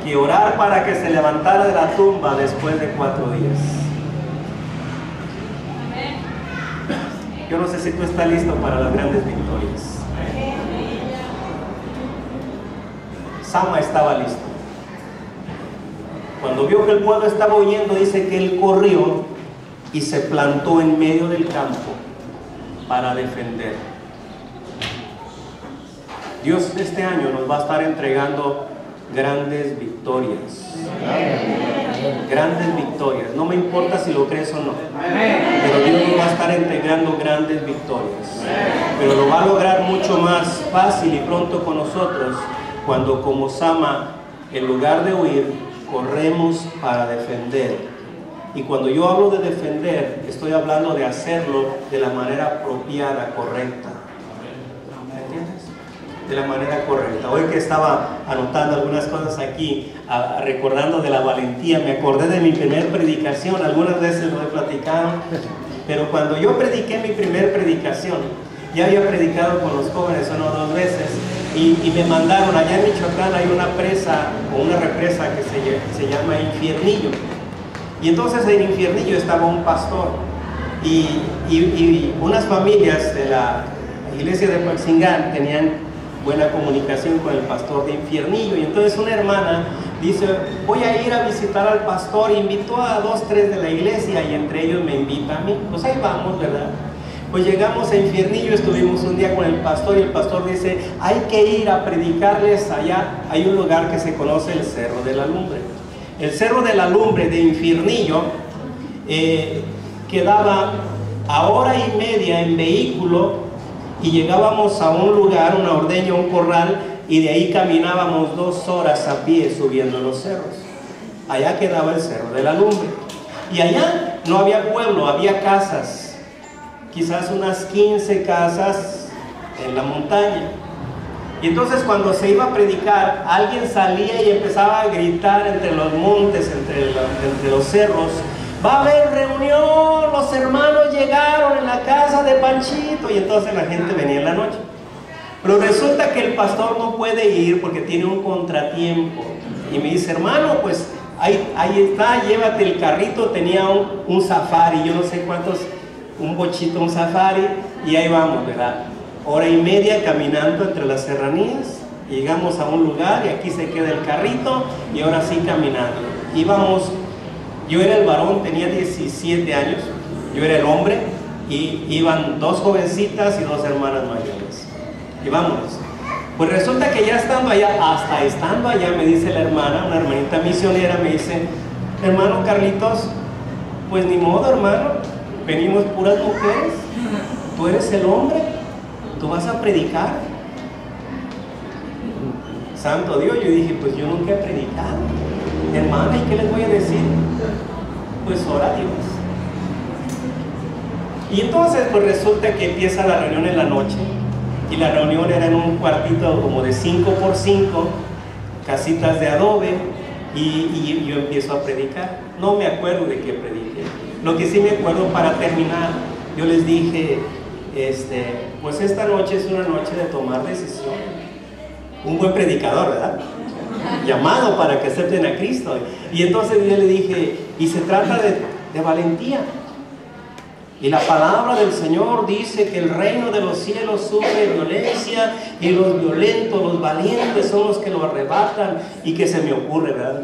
que orar para que se levantara de la tumba después de 4 días. Yo no sé si tú estás listo para las grandes victorias. Sama estaba listo. Cuando vio que el pueblo estaba huyendo, dice que él corrió y se plantó en medio del campo para defender. Dios este año nos va a estar entregando grandes victorias. Grandes victorias. No me importa si lo crees o no. Pero Dios nos va a estar entregando grandes victorias. Pero lo va a lograr mucho más fácil y pronto con nosotros cuando, como Sama, en lugar de huir, corremos para defender. Y cuando yo hablo de defender, estoy hablando de hacerlo de la manera apropiada, correcta. ¿Me entiendes? De la manera correcta. Hoy que estaba anotando algunas cosas aquí, recordando de la valentía, me acordé de mi primer predicación. Algunas veces lo he platicado, pero cuando yo prediqué mi primer predicación, ya había predicado con los jóvenes 1 o 2 veces, y me mandaron, allá en Michoacán hay una presa o una represa que se llama Infiernillo. Y entonces en Infiernillo estaba un pastor y unas familias de la iglesia de Paxingán tenían buena comunicación con el pastor de Infiernillo. Y entonces una hermana dice, voy a ir a visitar al pastor, e invitó a 2, 3 de la iglesia y entre ellos me invita a mí. Pues ahí vamos, ¿verdad? Pues llegamos a Infiernillo, estuvimos un día con el pastor y el pastor dice, hay que ir a predicarles allá. Hay un lugar que se conoce el Cerro de la Lumbre. El Cerro de la Lumbre de Infiernillo quedaba a 1:30 en vehículo y llegábamos a un lugar, una ordeña, un corral, y de ahí caminábamos 2 horas a pie subiendo los cerros. Allá quedaba el Cerro de la Lumbre. Y allá no había pueblo, había casas, quizás unas 15 casas en la montaña. Y entonces cuando se iba a predicar, alguien salía y empezaba a gritar entre los montes, entre los cerros, va a haber reunión, los hermanos llegaron en la casa de Panchito, y entonces la gente venía en la noche. Pero resulta que el pastor no puede ir porque tiene un contratiempo. Y me dice, hermano, pues ahí está, llévate el carrito. Tenía un safari, yo no sé cuántos, un bochito, un safari, y ahí vamos, ¿verdad? 1:30 caminando entre las serranías, llegamos a un lugar y aquí se queda el carrito y ahora sí caminando. Íbamos, yo era el varón, tenía 17 años, yo era el hombre y iban 2 jovencitas y 2 hermanas mayores. Y vámonos. Pues resulta que ya estando allá, hasta estando allá, me dice la hermana, una hermanita misionera, me dice, hermano Carlitos, pues ni modo, hermano, venimos puras mujeres, tú eres el hombre, tú vas a predicar. Santo Dios, yo dije, pues yo nunca he predicado, hermana, ¿y qué les voy a decir? Pues ora a Dios. Y entonces pues resulta que empieza la reunión en la noche, y la reunión era en un cuartito como de 5 por 5, casitas de adobe, y yo empiezo a predicar. No me acuerdo de qué prediqué. Lo que sí me acuerdo, para terminar, yo les dije, pues esta noche es una noche de tomar decisión. Un buen predicador, ¿verdad? Llamado para que acepten a Cristo. Y entonces yo le dije, y se trata de valentía. Y la palabra del Señor dice que el reino de los cielos sufre violencia, y los violentos, los valientes son los que lo arrebatan. Y que se me ocurre, ¿verdad?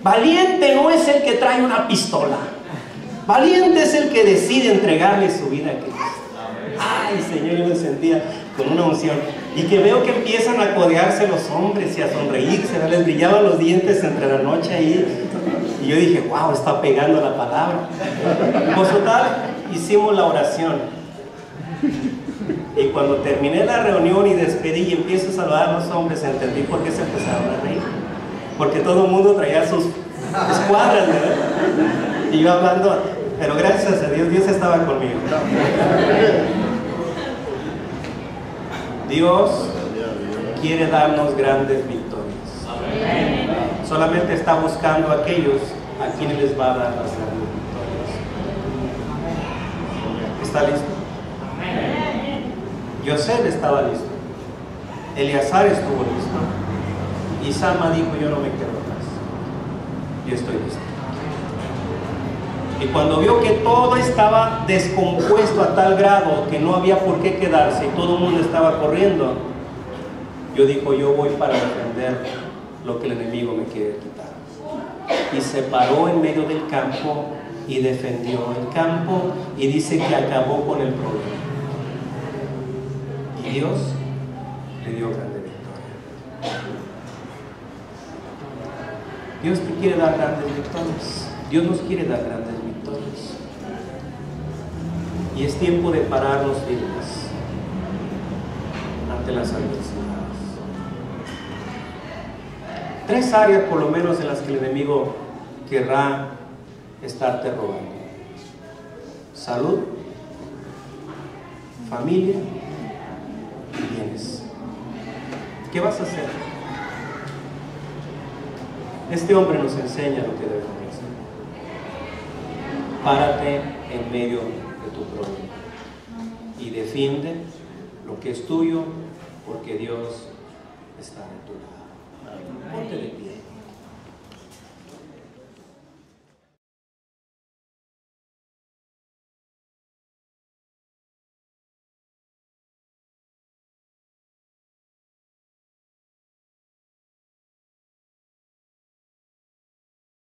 Valiente no es el que trae una pistola. Valiente es el que decide entregarle su vida a Cristo. Ay, Señor, yo me sentía con una unción. Y que veo que empiezan a codearse los hombres y a sonreírse, ¿verdad? Les brillaban los dientes entre la noche ahí. Y yo dije, wow, está pegando la palabra. Pues total, hicimos la oración. Y cuando terminé la reunión y despedí y empiezo a saludar a los hombres, entendí por qué se empezaron a reír. Porque todo el mundo traía sus escuadras, ¿verdad? Y yo hablando, pero gracias a Dios, Dios estaba conmigo. Dios quiere darnos grandes victorias. Solamente está buscando a aquellos a quienes les va a dar las grandes victorias. ¿Está listo? Yosef estaba listo. Eleazar estuvo listo. Y Sama dijo, yo no me quedo atrás. Yo estoy listo. Y cuando vio que todo estaba descompuesto a tal grado que no había por qué quedarse y todo el mundo estaba corriendo, yo dijo, yo voy para defender lo que el enemigo me quiere quitar. y se paró en medio del campo y defendió el campo y dice que acabó con el problema. Y Dios le dio grande victoria. Dios te quiere dar grandes victorias. Dios nos quiere dar grandes victorias. Y es tiempo de pararnos firmes ante las adversidades. 3 áreas por lo menos en las que el enemigo querrá estarte robando: salud, familia y bienes. ¿Qué vas a hacer? Este hombre nos enseña lo que debemos hacer. Párate en medio de tu problema y defiende lo que es tuyo, porque Dios está de tu lado. Ponte de pie.